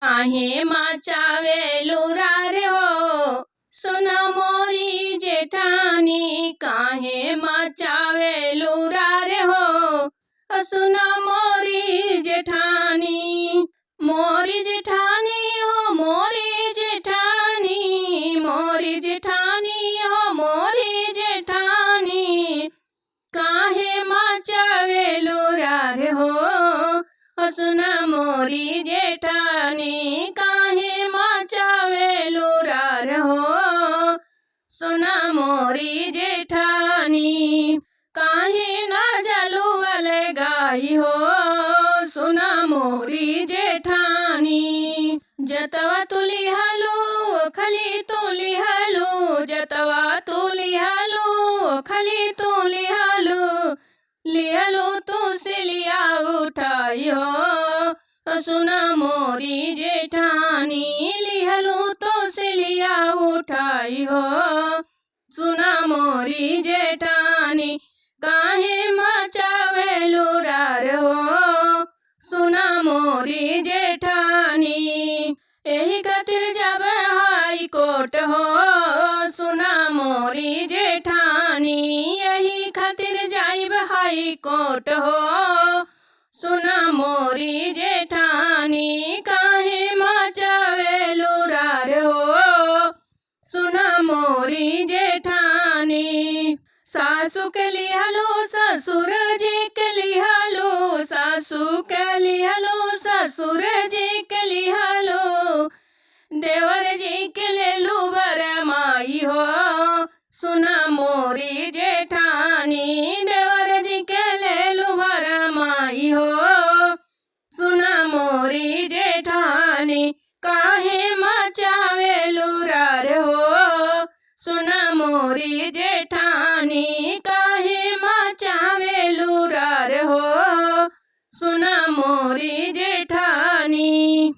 काहे मचावेलू रार हो सुन मोरी जेठानी, काहे मचावेलू रार हो सुन मोरी जेठानी। मोरी जेठानी हो मोरी जेठानी, मोरी जेठानी हो मोरी जेठानी, काहे मचावेलू रार हो सुन मोरी जेठानी, काहे मचावेलू रार हो सुन मोरी जेठानी। काहे न जालू अलगाई हो सुन मोरी जेठानी। जतवा तुली हलू खली तुली हलू, जतवा तुली हलू खली तुली हलू, लिहलू तू सिलिया उठाई हो सुन मोरी जेठानी, लिहलू तो सिलिया उठाई हो सुन मोरी जेठानी। काहे मचावेलू रार हो सुन मोरी जेठानी। यही खातिर जब हाई कोर्ट हो सुन मोरी जेठानी, यही खातिर जाइब हाई कोर्ट हो सुन मोरी जेठानी। काहे मचावेलू रार हो सुन मोरी जेठानी। सासू के लिहलो ससुर जी के लिहलो, सासू के लिहलो ससुर जी के लिहलो, देवर जी के लेलू भरमाई हो सुन मोरी जेठानी, देवर जी के लेलू भरमाई हो सुन मोरी जेठानी। काहे मचावेलू रार हो सुन मोरी जेठानी, काहे मचावेलू रार हो सुन मोरी जेठानी।